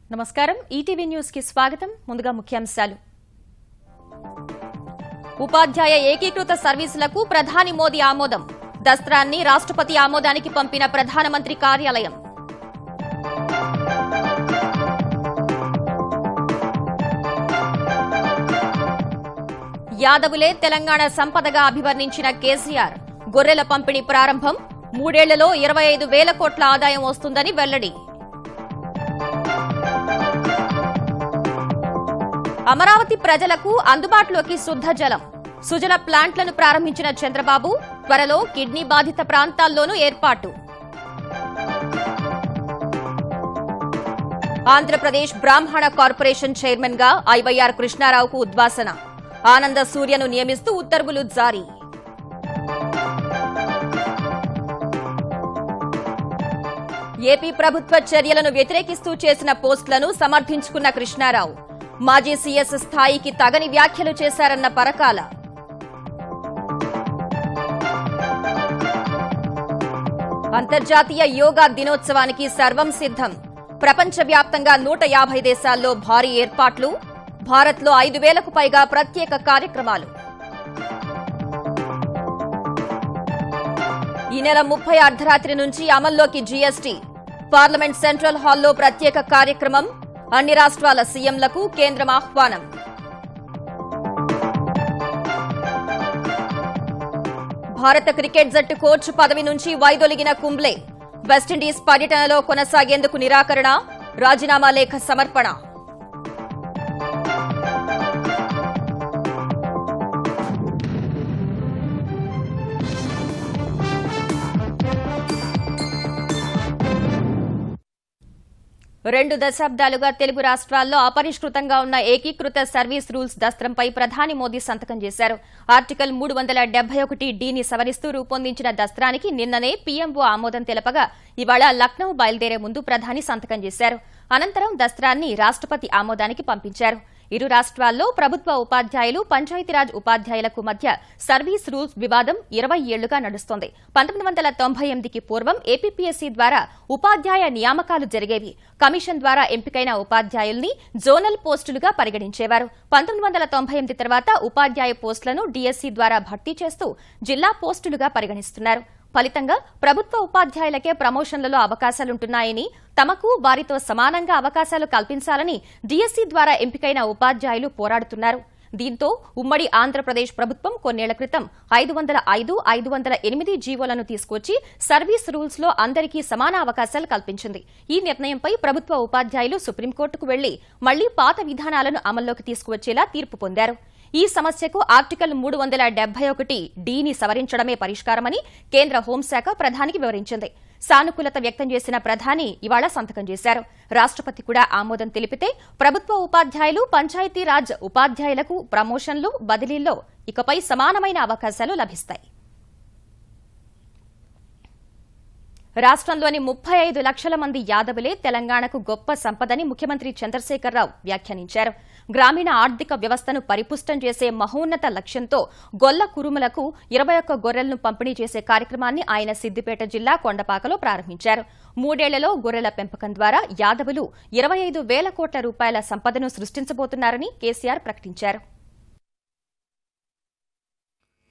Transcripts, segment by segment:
నమస్కారం ETV news కి స్వాగతం ముందుగా ముఖ్యాంశాలు ఉపాధ్యాయ ఏకీకృత సర్వీసులకు ప్రధాని మోదీ ఆమోదం దస్త్రాన్ని రాష్ట్రపతి ఆమోదానికి పంపిన ప్రధానమంత్రి కార్యాలయం యాదవులే తెలంగాణ సంపదగా అభివర్ణించిన కేసీఆర్ గొర్రెల పంపిణీ ప్రారంభం 3 ఏళ్లలో 25,000 కోట్ల ఆదాయం వస్తుందని వెల్లడి అమరావతి ప్రజలకు అందుబాటులోకి శుద్ధ జలం సుజల ప్లాంట్లను ప్రారంభించిన చంద్రబాబు త్వరలో కిడ్నీ బాధిత ప్రాంతాల్లోనూ ఏర్పాటు ఆంధ్రప్రదేశ్ బ్రాహ్మణ కార్పొరేషన్ చైర్మన్ గా ఐవైఆర్ కృష్ణారావుకు ఉద్వాసన ఆనంద సూర్యను నియమిస్తూ ఉత్తర్వులు జారీ ఏపీ ప్రభుత్వ చర్యలను వ్యతిరేకిస్తూ చేసిన పోస్టులను సమర్థించుకున్న కృష్ణారావు మాజీ సీఎస్ స్థాయికి తగని వ్యాఖ్యలు చేశారన్న పరకాల అంతర్జాతీయ యోగా దినోత్సవానికి సర్వం సిద్దం ప్రపంచవ్యాప్తంగా 150 దేశాల్లో భారీ ఏర్పాట్లు భారత్లో 5,000కు పైగా ప్రత్యేక కార్యక్రమాలు ఈ నెల 30 అర్ధరాత్రి నుంచి అమల్లోకి జీఎస్టీ పార్లమెంట్ సెంట్రల్ హాల్లో ప్రత్యేక కార్యక్రమం అన్ని రాష్ట్రాల సీఎంలకు కేంద్రం ఆహ్వానం భారత క్రికెట్ జట్టు కోచ్ పదవి నుంచి వైదొలిగిన కుంబ్లే వెస్టిండీస్ పర్యటనలో కొనసాగేందుకు నిరాకరణ రాజీనామా లేఖ సమర్పణ రెండు దశాబ్దాలుగా తెలుగు రాష్ట్రాల్లో అపరిష్కృతంగా ఉన్న ఏకీకృత సర్వీస్ రూల్స్ దస్త్రంపై ప్రధాని మోదీ సంతకం చేశారు ఆర్టికల్ 371 ని సవరిస్తూ రూపొందించిన దస్త్రానికి నిన్ననే పీఎంఓ ఆమోదం తెలపగా ఇవాళ లక్నో బయలుదేరే ముందు ప్రధాని సంతకం చేశారు అనంతరం దస్త్రాన్ని రాష్ట్రపతి ఆమోదానికి పంపించారు ఇరు రాష్ట్రాల్లో ప్రభుత్వ ఉపాధ్యాయులు పంచాయతీరాజ్ ఉపాధ్యాయులకు మధ్య సర్వీస్ రూల్స్ వివాదం 20 ఏళ్లుగా నడుస్తోంది 1998కి పూర్వం ఏపీపీఎస్సీ ద్వారా ఉపాధ్యాయ నియామకాలు జరిగేవి కమిషన్ ద్వారా ఎంపికైన ఉపాధ్యాయుల్ని జోనల్ పోస్టులుగా పరిగణించేవారు 1998 తర్వాత ఉపాధ్యాయ పోస్టులను డీఎస్సీ ద్వారా భర్తీ చేస్తూ జిల్లా పోస్టులుగా పరిగణిస్తున్నారు ఫలితంగా ప్రభుత్వ ఉపాధ్యాయులకే ప్రమోషన్లలో అవకాశాలుంటున్నాయని తమకు వారితో సమానంగా అవకాశాలు కల్పించాలని డీఎస్సీ ద్వారా ఎంపికైన ఉపాధ్యాయులు పోరాడుతున్నారు దీంతో ఉమ్మడి ఆంధ్రప్రదేశ్ ప్రభుత్వం కొన్నేళ్ల క్రితం 505, 508 జీవోలను తీసుకొచ్చి సర్వీస్ రూల్స్ లో అందరికీ సమాన అవకాశాలు కల్పించింది ఈ నిర్ణయంపై ప్రభుత్వ ఉపాధ్యాయులు సుప్రీంకోర్టుకు వెళ్లి మళ్లీ పాత విధానాలను అమల్లోకి తీసుకువచ్చేలా తీర్పు పొందారు ఈ సమస్యకు ఆర్టికల్ 371 ని సవరించడమే పరిష్కారమని కేంద్ర హోంశాఖ ప్రధానికి వివరించింది సానుకూలత వ్యక్తం చేసిన ప్రధాని ఇవాళ సంతకం చేశారు రాష్ట్రపతి కూడా ఆమోదం తెలిపితే ప్రభుత్వ ఉపాధ్యాయులు పంచాయతీరాజ్ ఉపాధ్యాయులకు ప్రమోషన్లు బదిలీల్లో ఇకపై సమానమైన అవకాశాలు లభిస్తాయి రాష్ట్రంలోని 35 లక్షల మంది యాదవులే తెలంగాణకు గొప్ప సంపదని ముఖ్యమంత్రి చంద్రశేఖరరావు వ్యాఖ్యానించారు గ్రామీణ ఆర్థిక వ్యవస్థను పరిపుష్టం చేసే మహోన్నత లక్ష్యంతో గొల్ల కురుములకు 21 గొర్రెలను పంపిణీ చేసే కార్యక్రమాన్ని ఆయన సిద్దిపేట జిల్లా కొండపాకలో ప్రారంభించారు 3 ఏళ్లలో గొర్రెల పెంపకం ద్వారా యాదవులు 25,000 కోట్ల రూపాయల సంపదను సృష్టించబోతున్నారని కేసీఆర్ ప్రకటించారు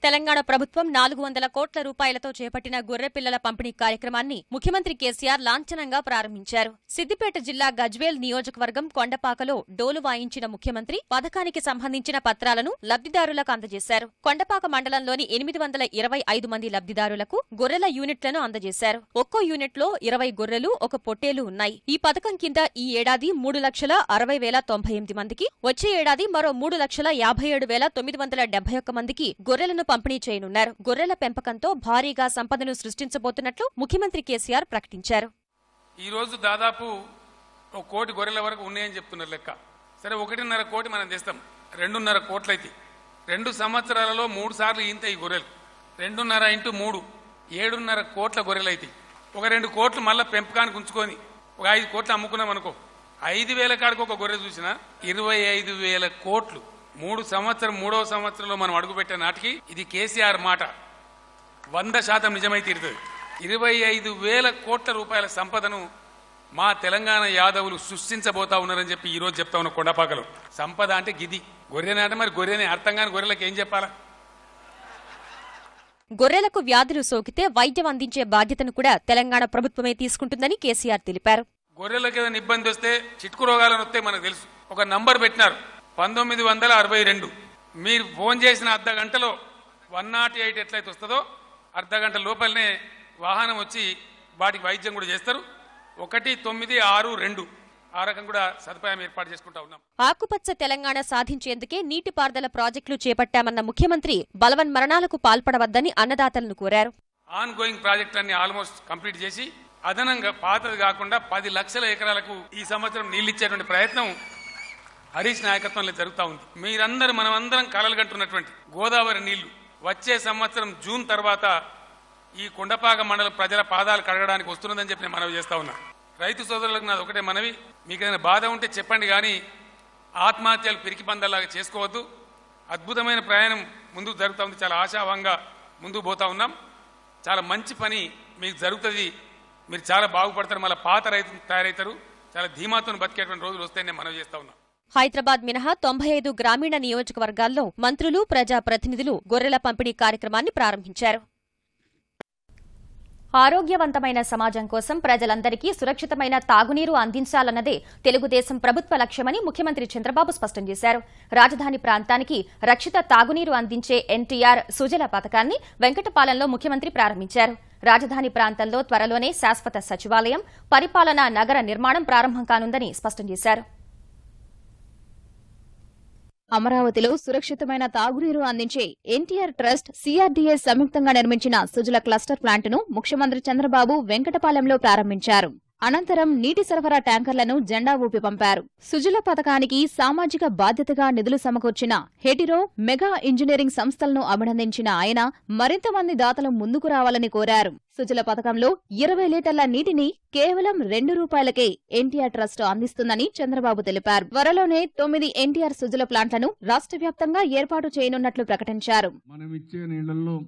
తెలంగాణ ప్రభుత్వం 400 కోట్ల రూపాయలతో చేపట్టిన గొర్రె పిల్లల పంపిణీ కార్యక్రమాన్ని ముఖ్యమంత్రి కేసీఆర్ లాంఛనంగా ప్రారంభించారు సిద్దిపేట జిల్లా గజ్వేల్ నియోజకవర్గం కొండపాకలో డోలు వాయించిన ముఖ్యమంత్రి పథకానికి సంబంధించిన పత్రాలను లబ్దిదారులకు అందజేశారు కొండపాక మండలంలోని 825 మంది లబ్దిదారులకు గొర్రెల యూనిట్లను అందజేశారు ఒక్కో యూనిట్లో 20 గొర్రెలు ఒక పొట్టేలు ఉన్నాయి ఈ పథకం కింద ఈ ఏడాది 3,60,098 మందికి వచ్చే ఏడాది మరో 3,57,971 మందికి గొర్రెలను పంపిణీ చేయనున్నారు గొర్రెల పెంపకంతో భారీగా సంపదను సృష్టించబోతున్నట్లు ముఖ్యమంత్రి కేసీఆర్ ప్రకటించారు ఈ రోజు దాదాపు 1 కోటి గొర్రెల వరకు ఉన్నాయని చెప్తున్నారు లెక్క సరే 1.5 కోటి మనం చేస్తాం 2.5 కోట్లయితే 2 సంవత్సరాలలో 3 సార్లు ఈంత ఈ గొర్రెలు 2.5 × 3 7.5 కోట్ల గొర్రెలు అయితే ఒక 2 కోట్లు మళ్ళీ పెంపకానికి ఉంచుకొని ఒక 5 కోట్లు అమ్ముకున్నాం అనుకో 5,000 కాడికి ఒక గొర్రె చూసినా 25,000 కోట్లు 3వ సంవత్సరంలో మనం అడుగుపెట్టే నాటికి ఇది కేసీఆర్ మాట 100% నిజమై తీరుతుంది 25,000 కోట్ల రూపాయల సంపదను మా తెలంగాణ యాదవులు సృష్టించబోతా ఉన్నారని చెప్పి ఈ రోజు చెప్తా ఉన్న కొండపాకలో. సంపద అంటే గిది, గొర్రెనే అంటే మరి గొర్రెనే, అర్థం కాని గొర్రెలకు ఏం చెప్పాలా? గొర్రెలకు వ్యాధులు సోకితే వైద్యం అందించే బాధ్యతను కూడా తెలంగాణ ప్రభుత్వమే తీసుకుంటుందని కేసీఆర్ తెలిపారు. గొర్రెలకు ఏదైనా ఇబ్బంది వస్తే, చిటుకు రోగాలను వస్తే మనకు తెలుసు. ఒక నంబర్ పెట్టినారు 1962. మీరు ఫోన్ చేసిన అర్ధ గంటలో 108 ఎట్లయితే వస్తుందో అర్ధ గంట లోపలనే వాహనం వచ్చి వాటికి వైద్యం కూడా చేస్తారు. 1962 ఆ రకం కూడా సదుపాయం ఏర్పాటు చేసుకుంటా ఉన్నాం. ఆకుపచ్చ తెలంగాణ సాధించేందుకే నీటిపారుదల ప్రాజెక్టులు చేపట్టామన్న ముఖ్యమంత్రి బలవన్ మరణాలకు పాల్పడవద్దని అన్నదాతలను కోరారు. ఆన్ గోయింగ్ ప్రాజెక్టులన్నీ ఆల్మోస్ట్ కంప్లీట్ చేసి అదనంగా పాతది కాకుండా 10 లక్షల ఎకరాలకు ఈ సంవత్సరం నీళ్లిచ్చేటువంటి ప్రయత్నం హరీష్ నాయకత్వంలో జరుగుతూ ఉంది. మీరందరూ మనమందరం కలలు కంటున్నటువంటి గోదావరి నీళ్లు వచ్చే సంవత్సరం జూన్ తర్వాత ఈ కొండపాక మండల ప్రజల పాదాలు కడగడానికి వస్తున్నదని చెప్పి నేను మనవి చేస్తా ఉన్నా. రైతు సోదరులకు నాది ఒకటే మనవి, మీకు ఏదైనా బాధ ఉంటే చెప్పండి, కానీ ఆత్మహత్యలు పిరికి పందల్లాగా చేసుకోవద్దు. అద్భుతమైన ప్రయాణం ముందుకు జరుగుతూ ఉంది. చాలా ఆశాభంగా ముందుకు పోతా ఉన్నాం. చాలా మంచి పని మీకు జరుగుతుంది. మీరు చాలా బాగుపడతారు. మళ్ళీ పాత రైతులు తయారవుతారు. చాలా ధీమాతో బతికేటువంటి రోజులు వస్తాయని నేను మనవి చేస్తా ఉన్నా. హైదరాబాద్ మినహా 95 గ్రామీణ నియోజకవర్గాల్లో మంత్రులు, ప్రజాప్రతినిధులు గొర్రెల పంపిణీ కార్యక్రమాన్ని ప్రారంభించారు. ఆరోగ్యవంతమైన సమాజం కోసం ప్రజలందరికీ సురక్షితమైన తాగునీరు అందించాలన్నదే తెలుగుదేశం ప్రభుత్వ లక్ష్యమని ముఖ్యమంత్రి చంద్రబాబు స్పష్టం చేశారు. రాజధాని ప్రాంతానికి రక్షిత తాగునీరు అందించే ఎన్టీఆర్ సుజల పథకాన్ని వెంకటపాలెంలో ముఖ్యమంత్రి ప్రారంభించారు. రాజధాని ప్రాంతంలో త్వరలోనే శాశ్వత సచివాలయం, పరిపాలనా నగర నిర్మాణం ప్రారంభం కానుందని స్పష్టం చేశారు. అమరావతిలో సురక్షితమైన తాగునీరు అందించే ఎన్టీఆర్ ట్రస్ట్, సిఆర్డీఏ సంయుక్తంగా నిర్మించిన సుజల క్లస్టర్ ప్లాంటును ముఖ్యమంత్రి చంద్రబాబు వెంకటపాలెంలో ప్రారంభించారు. అనంతరం నీటి సరఫరా ట్యాంకర్లను జెండా ఊపి పంపారు. సుజల పథకానికి సామాజిక బాధ్యతగా నిధులు సమకూర్చిన హెటిరో, మెగా ఇంజనీరింగ్ సంస్థలను అభినందించిన ఆయన మరింత మంది దాతలు ముందుకు రావాలని కోరారు. సుజల పథకంలో 20 లీటర్ల నీటిని కేవలం ₹2కే ఎన్టీఆర్ ట్రస్ట్ అందిస్తుందని చంద్రబాబు తెలిపారు. త్వరలోనే 9 ఎన్టీఆర్ సుజల ప్లాంట్లను రాష్ట్ర వ్యాప్తంగా ఏర్పాటు చేయనున్నట్లు ప్రకటించారు. మనమిచ్చే నీళ్లలో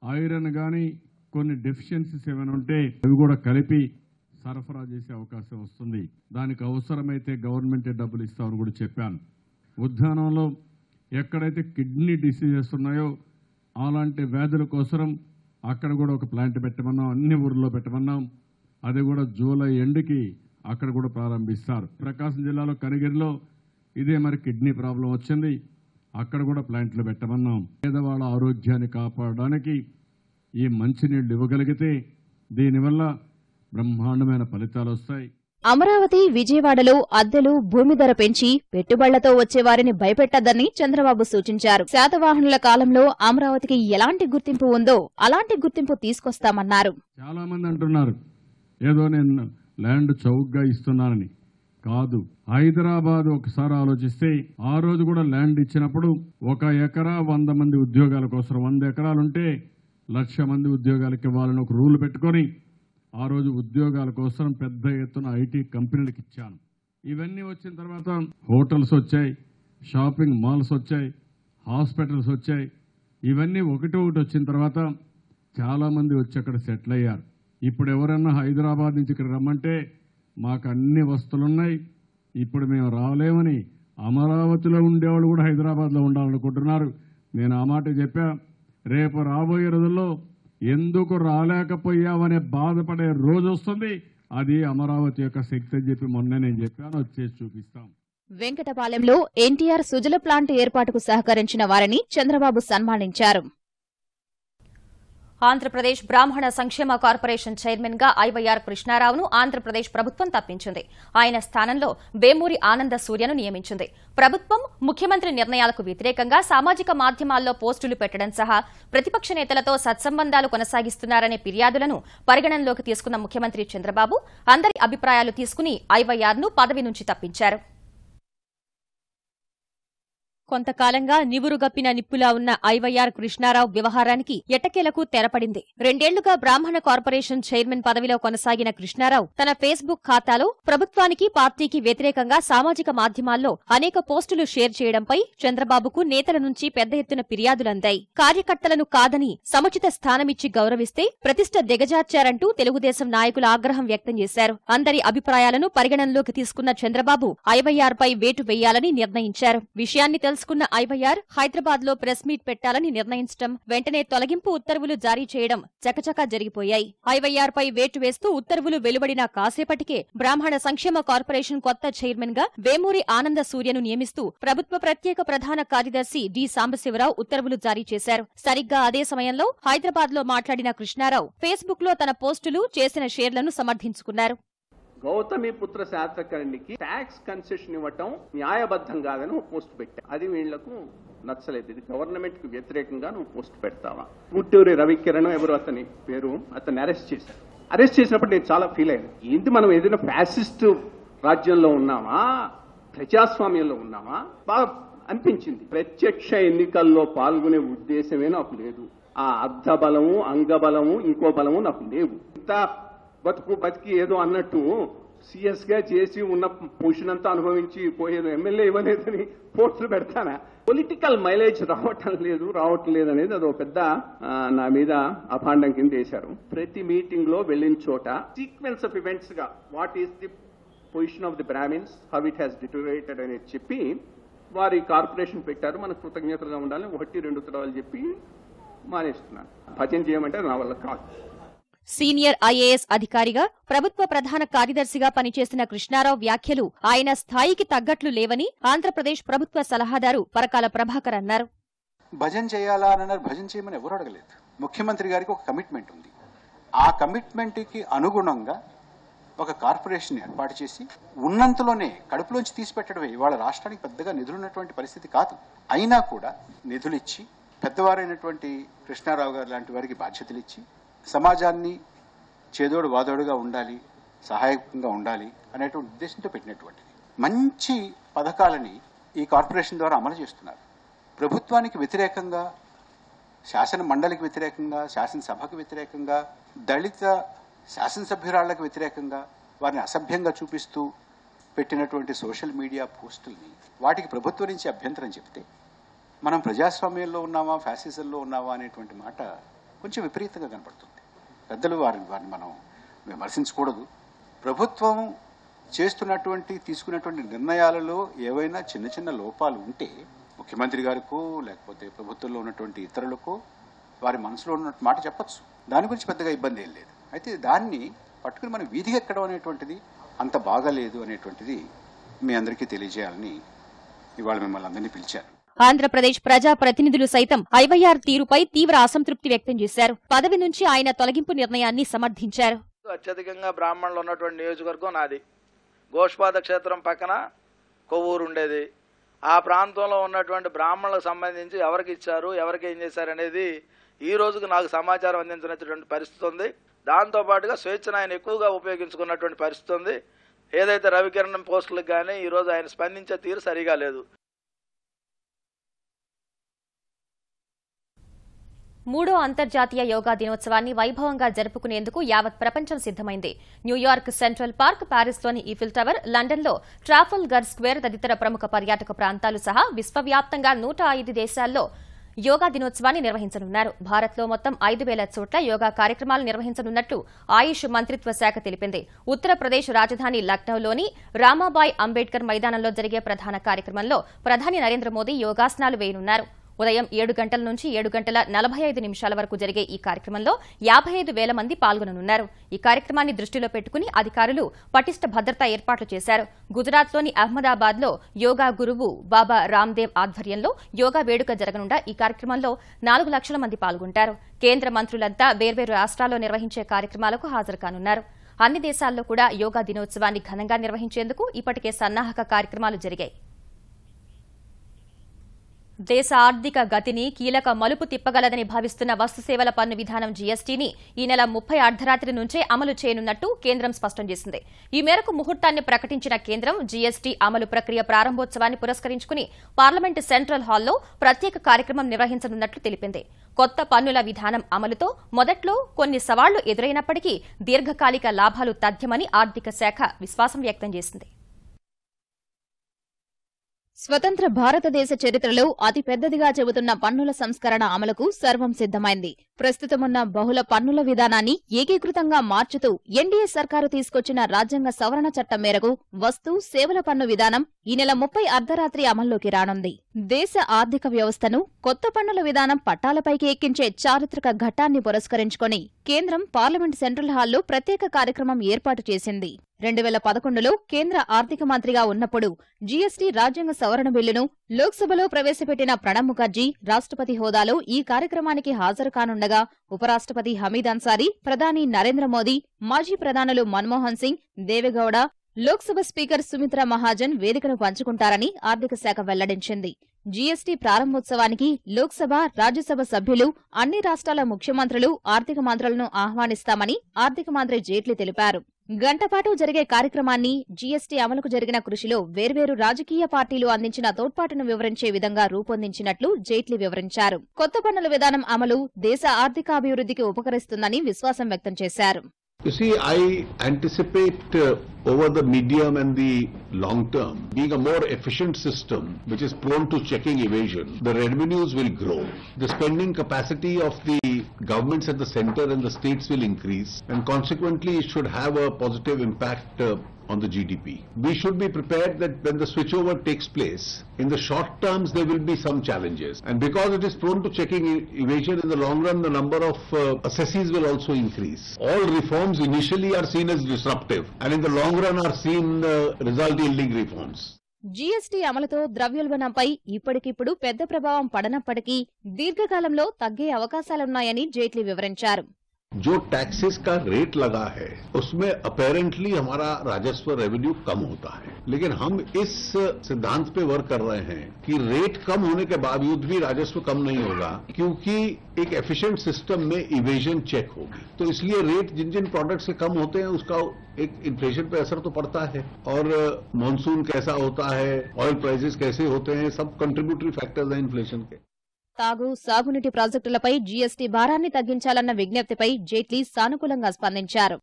ఐరన్ గాని కొన్ని డెఫిషియన్సీస్ ఏమైనా ఉంటే అవి కూడా కలిపి సరఫరా చేసే అవకాశం వస్తుంది. దానికి అవసరమైతే గవర్నమెంటే డబ్బులు ఇస్తామని కూడా చెప్పాను. ఉద్యానంలో ఎక్కడైతే కిడ్నీ డిసీజెస్ ఉన్నాయో అలాంటి వ్యాధుల కోసం అక్కడ కూడా ఒక ప్లాంట్ పెట్టమన్నాం. అన్ని ఊర్లో పెట్టమన్నాం. అది కూడా జూలై ఎండ్కి అక్కడ కూడా ప్రారంభిస్తారు. ప్రకాశం జిల్లాలో కనిగిరిలో ఇదే మరి కిడ్నీ ప్రాబ్లం వచ్చింది. అక్కడ కూడా ప్లాంట్లు పెట్టమన్నాం. పేదవాళ్ళ ఆరోగ్యాన్ని కాపాడడానికి ఈ మంచినీళ్లు ఇవ్వగలిగితే దీనివల్ల బ్రహ్మాండమైన ఫలితాలు వస్తాయి. అమరావతి, విజయవాడలో అద్దెలు, భూమి ధర పెంచి పెట్టుబడులతో వచ్చేవారిని భయపెట్టద్దని చంద్రబాబు సూచించారు. శాతవాహనుల కాలంలో అమరావతికి ఎలాంటి గుర్తింపు ఉందో అలాంటి గుర్తింపు తీసుకొస్తామన్నారు. చాలా మంది అంటున్నారు ఏదో నేను ల్యాండ్ చౌకగా ఇస్తున్నానని. కాదు, హైదరాబాద్ ఒకసారి ఆలోచిస్తే ఆ రోజు కూడా ల్యాండ్ ఇచ్చినప్పుడు 1 ఎకరా 100 మంది ఉద్యోగాల కోసం, 100 ఎకరాలుంటే 1,00,000 మంది ఉద్యోగాలకు ఇవ్వాలని ఒక రూల్ పెట్టుకొని ఆ రోజు ఉద్యోగాల కోసం పెద్ద ఎత్తున ఐటీ కంపెనీలకు ఇచ్చాను. ఇవన్నీ వచ్చిన తర్వాత హోటల్స్ వచ్చాయి, షాపింగ్ మాల్స్ వచ్చాయి, హాస్పిటల్స్ వచ్చాయి. ఇవన్నీ ఒకటి వచ్చిన తర్వాత చాలామంది వచ్చి అక్కడ సెటిల్ అయ్యారు. ఇప్పుడు ఎవరన్నా హైదరాబాద్ నుంచి ఇక్కడ రమ్మంటే మాకు అన్ని వస్తువులున్నాయి, ఇప్పుడు మేము రాలేమని అమరావతిలో ఉండేవాళ్ళు కూడా హైదరాబాద్లో ఉండాలనుకుంటున్నారు. నేను ఆ మాట చెప్పా. రేపు రాబోయే రోజుల్లో ఎందుకు రాలేకపోయామనే బాధపడే రోజు వస్తుంది. అది అమరావతి యొక్క శక్తి అని చెప్పి మొన్న నేను చెప్పాను, వచ్చేసి చూపిస్తాం. వెంకటపాలెంలో ఎన్టీఆర్ సుజల ప్లాంట్ ఏర్పాటుకు సహకరించిన వారిని చంద్రబాబు సన్మానించారు. ఆంధ్రప్రదేశ్ బ్రాహ్మణ సంక్షేమ కార్పొరేషన్ చైర్మన్ గా ఐవైఆర్ కృష్ణారావును ఆంధ్రప్రదేశ్ ప్రభుత్వం తప్పించింది. ఆయన స్థానంలో వేమూరి ఆనంద సూర్యను నియమించింది. ప్రభుత్వం ముఖ్యమంత్రి నిర్ణయాలకు వ్యతిరేకంగా సామాజిక మాధ్యమాల్లో పోస్టులు పెట్టడం సహా ప్రతిపక్ష నేతలతో సత్సంబంధాలు కొనసాగిస్తున్నారనే ఫిర్యాదులను పరిగణనలోకి తీసుకున్న ముఖ్యమంత్రి చంద్రబాబు అందరి అభిప్రాయాలు తీసుకుని ఐవైఆర్ను పదవి నుంచి తప్పించారు. కొంతకాలంగా నివురుగప్పిన నిప్పులా ఉన్న ఐవైఆర్ కృష్ణారావు వ్యవహారానికి ఎట్టకేలకు తెరపడింది. 2 ఏళ్లుగా బ్రాహ్మణ కార్పొరేషన్ చైర్మన్ పదవిలో కొనసాగిన కృష్ణారావు తన ఫేస్బుక్ ఖాతాలో ప్రభుత్వానికి, పార్టీకి వ్యతిరేకంగా సామాజిక మాధ్యమాల్లో అనేక పోస్టులు షేర్ చేయడంపై చంద్రబాబుకు నేతల నుంచి పెద్ద ఎత్తున ఫిర్యాదులందాయి. కార్యకర్తలను కాదని సముచిత స్థానమిచ్చి గౌరవిస్తే ప్రతిష్ట దిగజార్చారంటూ తెలుగుదేశం నాయకులు ఆగ్రహం వ్యక్తం చేశారు. అందరి అభిప్రాయాలను పరిగణనలోకి తీసుకున్న చంద్రబాబు ఐవైఆర్ పై వేటు వేయాలని నిర్ణయించారు. విషయాన్ని తెలుసుకున్న ఐవైఆర్ హైదరాబాద్ లో ప్రెస్ మీట్ పెట్టాలని నిర్ణయించడం, వెంటనే తొలగింపు ఉత్తర్వులు జారీ చేయడం చకచకా జరిగిపోయాయి. ఐవైఆర్ పై వేటు వేస్తూ ఉత్తర్వులు వెలువడిన కాసేపటికే బ్రాహ్మణ సంక్షేమ కార్పొరేషన్ కొత్త చైర్మన్ గా వేమూరి ఆనంద సూర్యను నియమిస్తూ ప్రభుత్వ ప్రత్యేక ప్రధాన కార్యదర్శి డి సాంబశివరావు ఉత్తర్వులు జారీ చేశారు. సరిగ్గా అదే సమయంలో హైదరాబాద్ లో మాట్లాడిన కృష్ణారావు ఫేస్బుక్ లో తన పోస్టులు, చేసిన షేర్లను సమర్థించుకున్నారు. గౌతమిపుత్ర శాతకర్ణికి ట్యాక్స్ కన్సెషన్ ఇవ్వటం న్యాయబద్ధం కాదని పోస్ట్ పెట్టా. అది వీళ్లకు నచ్చలేదు. ఇది గవర్నమెంట్ కు వ్యతిరేకంగా నువ్వు పోస్ట్ పెడతావా? గుట్టూరి రవికిరణ్ ఎవరు అతని పేరు, అతన్ని అరెస్ట్ చేశారు. అరెస్ట్ చేసినప్పుడు నేను చాలా ఫీల్ అయ్యాను. ఏంటి మనం ఏదైనా ఫ్యాసిస్ట్ రాజ్యంలో ఉన్నామా, ప్రజాస్వామ్యంలో ఉన్నామా? బాగా అనిపించింది. ప్రత్యక్ష ఎన్నికల్లో పాల్గొనే ఉద్దేశమే నాకు లేదు. ఆ అర్ధ బలము, అంగబలము, ఇంకో బలము నాకు లేవు. ఇంత బతికి ఏదో అన్నట్టు సీఎస్ గా చేసి ఉన్న పొజిషన్ అంతా అనుభవించి పోయేది ఎమ్మెల్యే ఇవ్వలేదని పోస్టులు పెడతానా? పొలిటికల్ మైలేజ్ రావట్లేదు అనేది అదో పెద్ద నా మీద అభాండం కింద వేశారు. ప్రతి మీటింగ్ లో వెళ్ళిన చోట సీక్వెన్స్ ఆఫ్ ఈవెంట్స్ గా what is the position of the brahmins, how it has deteriorated అనేది చెప్పి వారి కార్పొరేషన్ పెట్టారు. మనకు కృతజ్ఞతలుగా ఉండాలి. 1-2 ఉత్తరాలు చెప్పి మానేస్తున్నాను. భజన చేయమంటే నా వల్ల కాదు. సీనియర్ ఐఏఎస్ అధికారిగా, ప్రభుత్వ ప్రధాన కార్యదర్శిగా పనిచేసిన కృష్ణారావు వ్యాఖ్యలు ఆయన స్థాయికి తగ్గట్లు లేవని ఆంధ్రప్రదేశ్ ప్రభుత్వ సలహాదారు పరకాల ప్రభాకర్ అన్నారు. భజన చేయాలా అని అన్నారు. భజన చేయమని ఎవరు అడగలేదు. ముఖ్యమంత్రి గారికి ఒక కమిట్మెంట్ ఉంది. ఆ కమిట్మెంట్ కి అనుగుణంగా ఒక కార్పొరేషన్ ఏర్పాటు చేసి ఉన్నంతలోనే కడుపులోంచి తీసిపెట్టడమే. ఇవాళ రాష్ట్రానికి పెద్దగా నిధులున్నటువంటి పరిస్థితి కాదు. అయినా కూడా నిధులిచ్చి పెద్దవారైనటువంటి కృష్ణారావు గారు లాంటి వారికి బాధ్యతలు ఇచ్చి సమాజాన్ని చేదోడు వాదోడుగా ఉండాలి, సహాయకంగా ఉండాలి అనేటువంటి ఉద్దేశంతో పెట్టినటువంటిది. మంచి పథకాలని ఈ కార్పొరేషన్ ద్వారా అమలు చేస్తున్నారు. ప్రభుత్వానికి వ్యతిరేకంగా, శాసన మండలికి వ్యతిరేకంగా, శాసనసభకు వ్యతిరేకంగా, దళిత శాసనసభ్యురాళ్లకు వ్యతిరేకంగా వారిని అసభ్యంగా చూపిస్తూ పెట్టినటువంటి సోషల్ మీడియా పోస్టుల్ని వాటికి ప్రభుత్వం నుంచి అభ్యంతరం చెప్తే మనం ప్రజాస్వామ్యంలో ఉన్నామా, ఫ్యాసిజంలో ఉన్నామా అనేటువంటి మాట కొంచెం విపరీతంగా కనపడుతుంది. పెద్దలు వారిని మనం విమర్శించకూడదు. ప్రభుత్వం తీసుకున్నటువంటి నిర్ణయాలలో ఏవైనా చిన్న చిన్న లోపాలు ఉంటే ముఖ్యమంత్రి గారికో లేకపోతే ప్రభుత్వంలో ఉన్నటువంటి ఇతరులకో వారి మనసులో ఉన్న మాట చెప్పచ్చు. దాని గురించి పెద్దగా ఇబ్బంది ఏం లేదు. అయితే దాన్ని పట్టుకుని మనం వీధికి ఎక్కడం అనేటువంటిది అంత బాగాలేదు అనేటువంటిది మీ అందరికీ తెలియజేయాలని ఇవాళ మిమ్మల్ని అందరినీ పిలిచారు. ఆంధ్రప్రదేశ్ ప్రజా ప్రతినిధులు సైతం ఐవైఆర్ తీరుపై తీవ్ర అసంతృప్తి వ్యక్తం చేశారు. పదవి నుంచి ఆయన తొలగింపు నిర్ణయాన్ని సమర్థించారు. అత్యధికంగా బ్రాహ్మణులు ఉన్నటువంటి నియోజకవర్గం నాది. గోష్పాద క్షేత్రం పక్కన కొవ్వూరు ఉండేది. ఆ ప్రాంతంలో ఉన్నటువంటి బ్రాహ్మణులకు సంబంధించి ఎవరికి ఇచ్చారు, ఎవరికి ఏం చేశారు అనేది ఈ రోజుకు నాకు సమాచారం అందించినటువంటి పరిస్థితి ఉంది. దాంతోపాటుగా స్వేచ్ఛను ఆయన ఎక్కువగా ఉపయోగించుకున్నటువంటి పరిస్థితి ఉంది. ఏదైతే రవికిరణ్ పోస్టులకు కానీ ఈరోజు ఆయన స్పందించే తీరు సరిగా లేదు. 3వ అంతర్జాతీయ యోగా దినోత్సవాన్ని వైభవంగా జరుపుకునేందుకు యావత్ ప్రపంచం సిద్దమైంది. న్యూయార్క్ సెంట్రల్ పార్క్, పారిస్లోని ఈఫిల్ టవర్, లండన్లో ట్రాఫల్గర్ స్క్వేర్ తదితర ప్రముఖ పర్యాటక ప్రాంతాలు సహా విశ్వవ్యాప్తంగా 105 దేశాల్లో యోగా దినోత్సవాన్ని నిర్వహించనున్నారు. భారత్లో మొత్తం 5,000 చోట్ల యోగా కార్యక్రమాలు నిర్వహించనున్నట్లు ఆయుష్ మంత్రిత్వ శాఖ తెలిపింది. ఉత్తరప్రదేశ్ రాజధాని లక్నోలోని రామాబాయ్ అంబేద్కర్ మైదానంలో జరిగే ప్రధాన కార్యక్రమంలో ప్రధాని నరేంద్ర మోదీ యోగాసనాలు వేయనున్నారు. ఉదయం 7 గంటల నుంచి 7 గంటల 45 నిమిషాల వరకు జరిగే ఈ కార్యక్రమంలో 55,000 మంది పాల్గొననున్నారు. ఈ కార్యక్రమాన్ని దృష్టిలో పెట్టుకుని అధికారులు పటిష్ట భద్రతా ఏర్పాట్లు చేశారు. గుజరాత్లోని అహ్మదాబాద్లో యోగా గురువు బాబా రామ్దేవ్ ఆధ్వర్యంలో యోగా వేడుక జరగనుండా ఈ కార్యక్రమంలో 4 లక్షల మంది పాల్గొంటారు. కేంద్ర మంత్రులంతా వేర్వేరు రాష్ట్రాల్లో నిర్వహించే కార్యక్రమాలకు హాజరు కానున్నారు. అన్ని దేశాల్లో కూడా యోగా దినోత్సవాన్ని ఘనంగా నిర్వహించేందుకు ఇప్పటికే సన్నాహక కార్యక్రమాలు జరిగాయి. దేశ ఆర్థిక గతిని కీలక మలుపు తిప్పగలదని భావిస్తున్న వస్తుసేవల పన్ను విధానం జీఎస్టీని ఈ నెల 30 అర్ధరాత్రి నుంచే అమలు చేయనున్నట్టు కేంద్రం స్పష్టం చేసింది. ఈ మేరకు ముహూర్తాన్ని ప్రకటించిన కేంద్రం జీఎస్టీ అమలు ప్రక్రియ ప్రారంభోత్సవాన్ని పురస్కరించుకుని పార్లమెంటు సెంట్రల్ హాల్లో ప్రత్యేక కార్యక్రమం నిర్వహించనున్నట్లు తెలిపింది. కొత్త పన్నుల విధానం అమలుతో మొదట్లో కొన్ని సవాళ్లు ఎదురైనప్పటికీ దీర్ఘకాలిక లాభాలు తథ్యమని ఆర్థిక శాఖ విశ్వాసం వ్యక్తం చేసింది. స్వతంత్ర భారతదేశ చరిత్రలో అతి పెద్దదిగా చెబుతున్న పన్నుల సంస్కరణ అమలుకు సర్వం సిద్దమైంది. ప్రస్తుతమున్న బహుళ పన్నుల విధానాన్ని ఏకీకృతంగా మార్చుతూ ఎన్డీఏ సర్కారు తీసుకొచ్చిన రాజ్యాంగ సవరణ చట్టం మేరకు వస్తు సేవల పన్ను విధానం ఈ నెల 30 అర్ధరాత్రి అమల్లోకి రానుంది. దేశ ఆర్థిక వ్యవస్థను కొత్త పన్నుల విధానం పట్టాలపైకి ఎక్కించే చారిత్రక ఘట్టాన్ని పురస్కరించుకుని కేంద్రం పార్లమెంట్ సెంట్రల్ హాల్లో ప్రత్యేక కార్యక్రమం ఏర్పాటు చేసింది. 2011లో కేంద్ర ఆర్థిక మంత్రిగా ఉన్నప్పుడు జీఎస్టీ రాజ్యాంగ సవరణ బిల్లును లోక్సభలో ప్రవేశపెట్టిన ప్రణబ్ ముఖర్జీ రాష్ట్రపతి హోదాలో ఈ కార్యక్రమానికి హాజరు కానుండగా ఉపరాష్ట్రపతి హమీద్ అన్సారీ, ప్రధాని నరేంద్ర మోదీ, మాజీ ప్రధానులు మన్మోహన్ సింగ్, దేవేగౌడ, లోక్సభ స్పీకర్ సుమిత్రా మహాజన్ వేదికను పంచుకుంటారని ఆర్థిక శాఖ వెల్లడించింది. జీఎస్టీ ప్రారంభోత్సవానికి లోక్సభ, రాజ్యసభ సభ్యులు, అన్ని రాష్ట్రాల ముఖ్యమంత్రులు, ఆర్థిక మంత్రులను ఆహ్వానిస్తామని ఆర్థిక మంత్రి జైట్లీ తెలిపారు. గంటపాటు జరిగే కార్యక్రమాన్ని జీఎస్టీ అమలుకు జరిగిన కృషిలో వేర్వేరు రాజకీయ పార్టీలు అందించిన తోడ్పాటును వివరించే విధంగా రూపొందించినట్లు జైట్లీ వివరించారు. కొత్త పన్నుల విధానం అమలు దేశ ఆర్థికాభివృద్ధికి ఉపకరిస్తుందని విశ్వాసం వ్యక్తం చేశారు. You see, I anticipate over the medium and the long term, being a more efficient system which is prone to checking evasion, the revenues will grow. The spending capacity of the governments at the center and the states will increase, and consequently it should have a positive impact on the GDP. We should be prepared that when the switchover takes place, in the short terms there will be some challenges. And because it is prone to checking evasion, in the long run the number of assessees will also increase. All reforms initially are seen as disruptive and in the long run are seen result yielding reforms. GST అమలుతో ద్రవ్యోల్బణంపై ఇప్పటికిప్పుడు పెద్ద ప్రభావం పడనప్పటికీ దీర్ఘకాలంలో తగ్గే అవకాశాలున్నాయని జైట్లీ వివరించారు. जो टैक्सेस का रेट लगा है उसमें अपेरेंटली हमारा राजस्व रेवेन्यू कम होता है, लेकिन हम इस सिद्धांत पे वर्क कर रहे हैं कि रेट कम होने के बावजूद भी राजस्व कम नहीं होगा, क्योंकि एक एफिशिएंट सिस्टम में इवेजन चेक होगी. तो इसलिए रेट जिन जिन प्रोडक्ट से कम होते हैं उसका एक इन्फ्लेशन पे असर तो पड़ता है, और मानसून कैसा होता है, ऑयल प्राइसेस कैसे होते हैं, सब कंट्रीब्यूटरी फैक्टर्स हैं इन्फ्लेशन के. తాగు, సాగునీటి ప్రాజెక్టులపై జీఎస్టీ భారాన్ని తగ్గించాలన్న విజ్ఞప్తిపై జైట్లీ సానుకూలంగా స్పందించారు.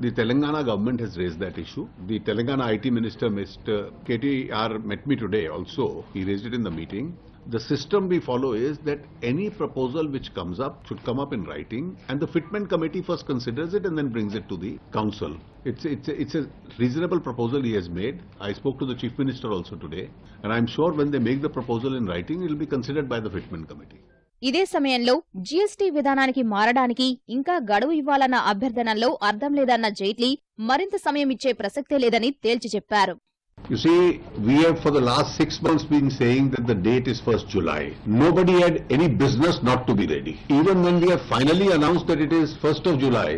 The Telangana government has raised that issue. The Telangana IT Minister, Mr. KTR, met me today also. He raised it in the meeting. The system we follow is that any proposal which comes up should come up in writing, and the Fitment Committee first considers it and then brings it to the Council. It's a reasonable proposal he has made. I spoke to the Chief Minister also today, and I'm sure when they make the proposal in writing, it will be considered by the Fitment Committee. ఇదే సమయంలో GST విధానానికి మారడానికి ఇంకా గడువు ఇవ్వాలన్న అభ్యర్థనలో అర్థం లేదన్న జైట్లీ మరింత సమయం ఇచ్చే ప్రసక్తే లేదని తేల్చి చెప్పారు. You see, we have for the last 6 months been saying that the date is 1st July. Nobody had any business not to be ready. Even when we have finally announced that it is 1st of July,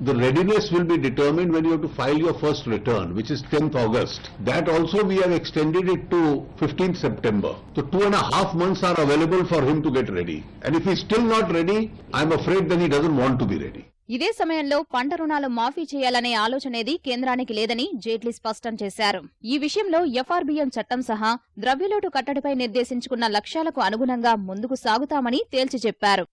the readiness will be determined when you have to file your first return, which is 10th August. That also we have extended it to 15th September. So 2.5 months are available for him to get ready. And if he's still not ready, I'm afraid then he doesn't want to be ready. ఇదే సమయంలో పంట రుణాలు మాఫీ చేయాలనే ఆలోచనేది కేంద్రానికి లేదని జైట్లీ స్పష్టం చేశారు. ఈ విషయంలో ఎఫ్ఆర్బీఎం చట్టం సహా ద్రవ్యలోటు కట్టడిపై నిర్దేశించుకున్న లక్ష్యాలకు అనుగుణంగా ముందుకు సాగుతామని తేల్చి చెప్పారు.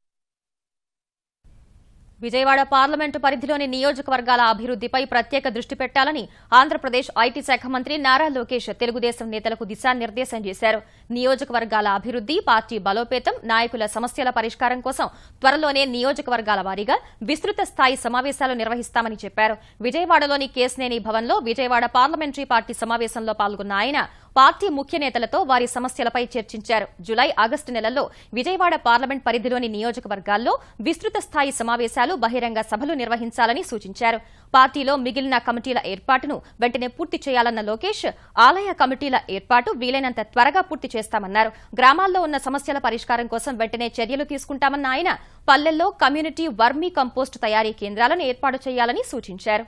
విజయవాడ పార్లమెంటు పరిధిలోని నియోజకవర్గాల అభివృద్ధిపై ప్రత్యేక దృష్టి పెట్టాలని ఆంధ్రప్రదేశ్ ఐటీ శాఖ మంత్రి నారా లోకేష్ తెలుగుదేశం నేతలకు దిశానిర్దేశం చేశారు. నియోజకవర్గాల అభివృద్ది, పార్టీ బలోపేతం, నాయకుల సమస్యల పరిష్కారం కోసం త్వరలోనే నియోజకవర్గాల వారీగా విస్తృత స్థాయి సమావేశాలు నిర్వహిస్తామని చెప్పారు. విజయవాడలోని కేశినేని భవన్లో విజయవాడ పార్లమెంటరీ పార్టీ సమావేశంలో పాల్గొన్న ఆయన పార్టీ ముఖ్య నేతలతో వారి సమస్యలపై చర్చించారు. జులై, ఆగస్టు నెలల్లో విజయవాడ పార్లమెంట్ పరిధిలోని నియోజకవర్గాల్లో విస్తృత స్థాయి సమావేశాలు, బహిరంగ సభలు నిర్వహించాలని సూచించారు. పార్టీలో మిగిలిన కమిటీల ఏర్పాటును వెంటనే పూర్తి చేయాలన్న లోకేష్ ఆలయ కమిటీల ఏర్పాటు వీలైనంత త్వరగా పూర్తి చేస్తామన్నారు. గ్రామాల్లో ఉన్న సమస్యల పరిష్కారం కోసం వెంటనే చర్యలు తీసుకుంటామన్న ఆయన పల్లెల్లో కమ్యూనిటీ వర్మీ కంపోస్ట్ తయారీ కేంద్రాలను ఏర్పాటు చేయాలని సూచించారు.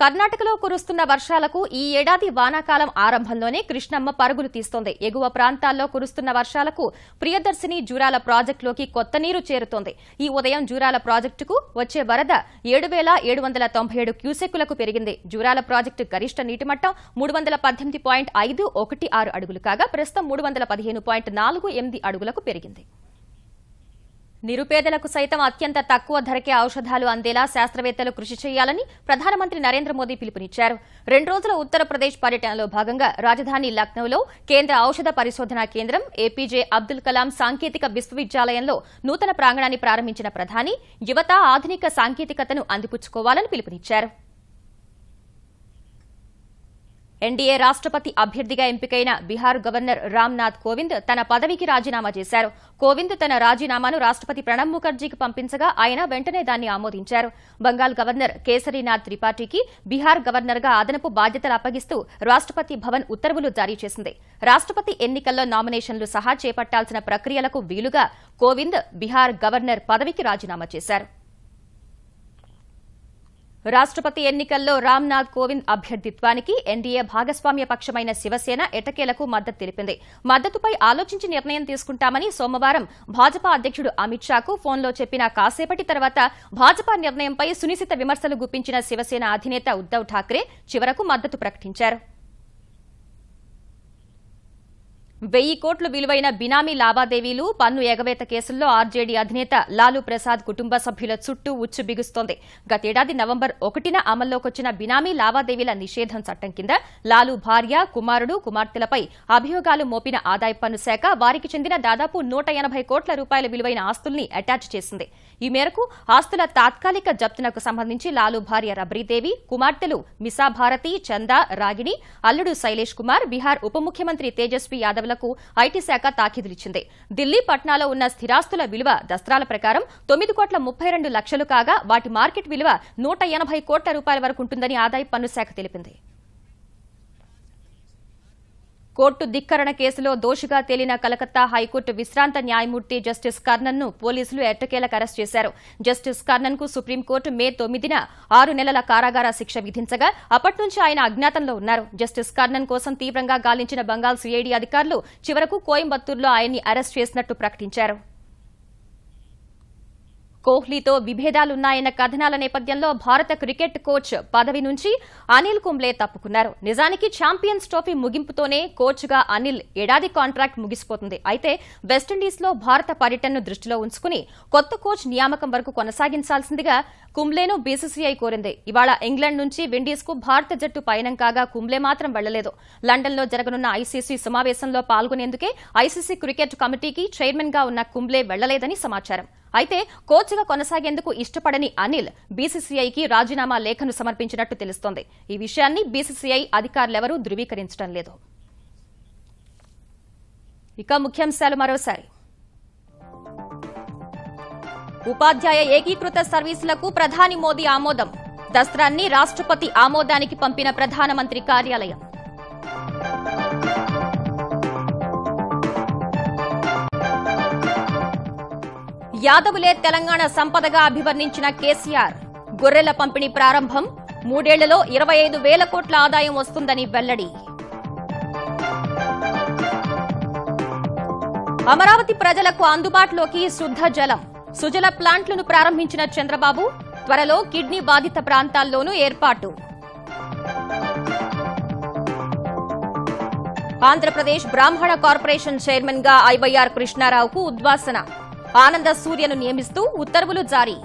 కర్ణాటకలో కురుస్తున్న వర్షాలకు ఈ ఏడాది వానాకాలం ఆరంభంలోనే కృష్ణమ్మ పరుగులు తీస్తోంది. ఎగువ ప్రాంతాల్లో కురుస్తున్న వర్షాలకు ప్రియదర్శిని జూరాల ప్రాజెక్టులోకి కొత్త నీరు చేరుతోంది. ఈ ఉదయం జూరాల ప్రాజెక్టుకు వచ్చే వరద 7,797 క్యూసెక్కులకు పెరిగింది. జూరాల ప్రాజెక్టు గరిష్ట నీటిమట్టం 318.516 అడుగులు కాగా ప్రస్తుతం 315.48 అడుగులకు పెరిగింది. నిరుపేదలకు సైతం అత్యంత తక్కువ ధరకే ఔషధాలు అందేలా శాస్త్రవేత్తలు కృషి చేయాలని ప్రధానమంత్రి నరేంద్ర మోదీ పిలుపునిచ్చారు. 2 రోజుల ఉత్తరప్రదేశ్ పర్యటనలో భాగంగా రాజధాని లక్నోలో కేంద్ర ఔషధ పరిశోధనా కేంద్రం ఏపీజే అబ్దుల్ కలాం సాంకేతిక విశ్వవిద్యాలయంలో నూతన ప్రాంగణాన్ని ప్రారంభించిన ప్రధాని యువత ఆధునిక సాంకేతికతను అందిపుచ్చుకోవాలని పిలుపునిచ్చారు. ఎన్డీఏ రాష్ట్రపతి అభ్యర్థిగా ఎంపికైన బీహార్ గవర్నర్ రామ్నాథ్ కోవింద్ తన పదవికి రాజీనామా చేశారు. కోవింద్ తన రాజీనామాను రాష్ట్రపతి ప్రణబ్ ముఖర్జీకి పంపించగా ఆయన వెంటనే దాన్ని ఆమోదించారు. బంగాల్ గవర్నర్ కేసరీనాథ్ త్రిపాఠికి బీహార్ గవర్నర్గా అదనపు బాధ్యతలు అప్పగిస్తూ రాష్ట్రపతి భవన్ ఉత్తర్వులు జారీ చేసింది. రాష్ట్రపతి ఎన్నికల్లో నామినేషన్లు సహా చేపట్టాల్సిన ప్రక్రియలకు వీలుగా కోవింద్ బీహార్ గవర్నర్ పదవికి రాజీనామా చేశారు. రాష్ట్రపతి ఎన్నికల్లో రామ్నాథ్ కోవింద్ అభ్యర్థిత్వానికి ఎన్డీఏ భాగస్వామ్య పక్షమైన శివసేన ఎట్టకేలకు మద్దతు తెలిపింది. మద్దతుపై ఆలోచించి నిర్ణయం తీసుకుంటామని సోమవారం భాజపా అధ్యక్షుడు అమిత్ షాకు ఫోన్లో చెప్పిన కాసేపటి తర్వాత భాజపా నిర్ణయంపై సునిశిత విమర్శలు గుప్పించిన శివసేన అధినేత ఉద్దవ్ ఠాక్రే చివరకు మద్దతు ప్రకటించారు. 1000 కోట్ల విలువైన బినామీ లావాదేవీలు, పన్ను ఎగవేత కేసుల్లో ఆర్జేడీ అధినేత లాలూ ప్రసాద్ కుటుంబ సభ్యుల చుట్టూ ఉచ్చు బిగుస్తోంది. గతేడాది నవంబర్ 1న అమల్లోకొచ్చిన బినామీ లావాదేవీల నిషేధం చట్టం కింద లాలూ భార్య, కుమారుడు, కుమార్తెలపై అభియోగాలు మోపిన ఆదాయపు పన్ను శాఖ వారికి చెందిన దాదాపు 180 కోట్ల రూపాయల విలువైన ఆస్తుల్ని అటాచ్ చేసింది. ఈ మేరకు ఆస్తుల తాత్కాలిక జప్తునకు సంబంధించి లాలూ భార్య రబ్రీదేవి, కుమార్తెలు మిసా భారతి, చందా, రాగిణి, అల్లుడు శైలేష్ కుమార్, బీహార్ ఉప ముఖ్యమంత్రి తేజస్వి యాదవ్ ఐటీ శాఖ తాకీదులిచ్చింది. ఢిల్లీ, పట్నాలో ఉన్న స్థిరాస్తుల విలువ దస్త్రాల ప్రకారం 9,32 లక్షలు కాగా వాటి మార్కెట్ విలువ 180 కోట్ల రూపాయల వరకు ఉంటుందని ఆదాయపు పన్ను శాఖ తెలిపింది. కోర్టు ధిక్కరణ కేసులో దోషిగా తేలిన కలకత్తా హైకోర్టు విశ్రాంత న్యాయమూర్తి జస్టిస్ కర్ణన్ ను పోలీసులు ఎట్టకేలకు అరెస్ట్ చేశారు. జస్టిస్ కర్ణన్ కు సుప్రీంకోర్టు మే 9న 6 నెలల కారాగార శిక్ష విధించగా అప్పటి నుంచి ఆయన అజ్ఞాతంలో ఉన్నారు. జస్టిస్ కర్ణన్ కోసం తీవ్రంగా గాలించిన బంగాల్ సిఐడి అధికారులు చివరకు కోయంబత్తూరులో ఆయన్ని అరెస్ట్ చేసినట్టు ప్రకటించారు. కోహ్లీతో విభేదాలున్నాయన్న కథనాల నేపథ్యంలో భారత క్రికెట్ కోచ్ పదవి నుంచి అనిల్ కుంబ్లే తప్పుకున్నారు. నిజానికి ఛాంపియన్స్ ట్రోఫీ ముగింపుతోనే కోచ్గా అనిల్ ఏడాది కాంట్రాక్ట్ ముగిసిపోతుంది. అయితే వెస్టిండీస్లో భారత పర్యటనను దృష్టిలో ఉంచుకుని కొత్త కోచ్ నియామకం వరకు కొనసాగించాల్సిందిగా కుంబ్లేను బీసీసీఐ కోరింది. ఇవాళ ఇంగ్లాండ్ నుంచి విండీస్కు భారత జట్టు పయనం కాగా కుంబ్లే మాత్రం వెళ్లలేదు. లండన్లో జరగనున్న ఐసీసీ సమావేశంలో పాల్గొనేందుకే ఐసీసీ క్రికెట్ కమిటీకి చైర్మన్ గా ఉన్న కుంబ్లే వెళ్లలేదని సమాచారం. అయితే కోచ్గా కొనసాగేందుకు ఇష్టపడని అనిల్ బీసీసీఐకి రాజీనామా లేఖను సమర్పించినట్టు తెలుస్తోంది. ఈ విషయాన్ని బీసీసీఐ అధికారులెవరూ ధృవీకరించడం లేదు. ఇక ముఖ్యాంశాలు మరోసారి. ఉపాధ్యాయ ఏకీకృత సర్వీసులకు ప్రధాని మోదీ ఆమోదం. దస్త్రాన్ని రాష్ట్రపతి ఆమోదానికి పంపిన ప్రధానమంత్రి కార్యాలయం. యాదవులే తెలంగాణ సంపదగా అభివర్ణించిన కేసీఆర్. గొర్రెల పంపిణీ ప్రారంభం. 3 ఏళ్లలో 25,000 కోట్ల ఆదాయం వస్తుందని వెల్లడి. అమరావతి ప్రజలకు అందుబాటులోకి శుద్ధ జలం. సుజల ప్లాంట్లను ప్రారంభించిన చంద్రబాబు. త్వరలో కిడ్నీ బాధిత ప్రాంతాల్లోనూ ఏర్పాటు. ఆంధ్రప్రదేశ్ బ్రాహ్మణ కార్పొరేషన్ చైర్మన్ గా ఐవైఆర్ కృష్ణారావుకు ఉద్వాసన. ఆనంద సూర్యను నియమిస్తూ ఉత్తర్వులు జారీ.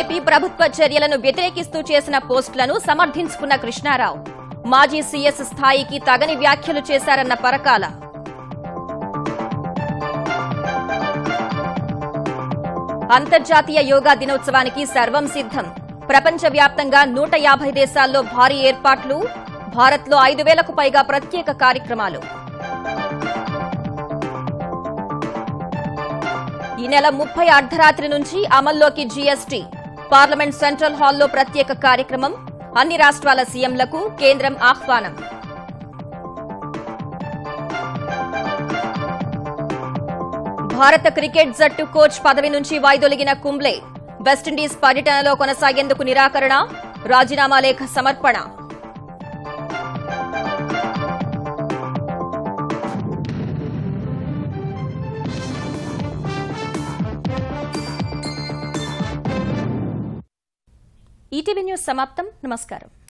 ఏపీ ప్రభుత్వ చర్యలను వ్యతిరేకిస్తూ చేసిన పోస్టులను సమర్థించుకున్న కృష్ణారావు. మాజీ సీఎస్ స్థాయికి తగని వ్యాఖ్యలు చేశారన్న పరకాల. అంతర్జాతీయ యోగా దినోత్సవానికి సర్వం సిద్దం. ప్రపంచవ్యాప్తంగా 150 దేశాల్లో భారీ ఏర్పాట్లు. భారత్లో 5,000కు పైగా ప్రత్యేక కార్యక్రమాలు. ఈ నెల 30 అర్ధరాత్రి నుంచి అమల్లోకి జీఎస్టీ. పార్లమెంట్ సెంట్రల్ హాల్లో ప్రత్యేక కార్యక్రమం. అన్ని రాష్ట్రాల సీఎంలకు కేంద్రం ఆహ్వానం. భారత క్రికెట్ జట్టు కోచ్ పదవి నుంచి వైదొలిగిన కుంబ్లే వెస్టిండీస్ పర్యటనలో కొనసాగేందుకు నిరాకరణ, రాజీనామా లేఖ సమర్పణ. ఈటీవీ న్యూస్ సమాప్తం. నమస్కారం.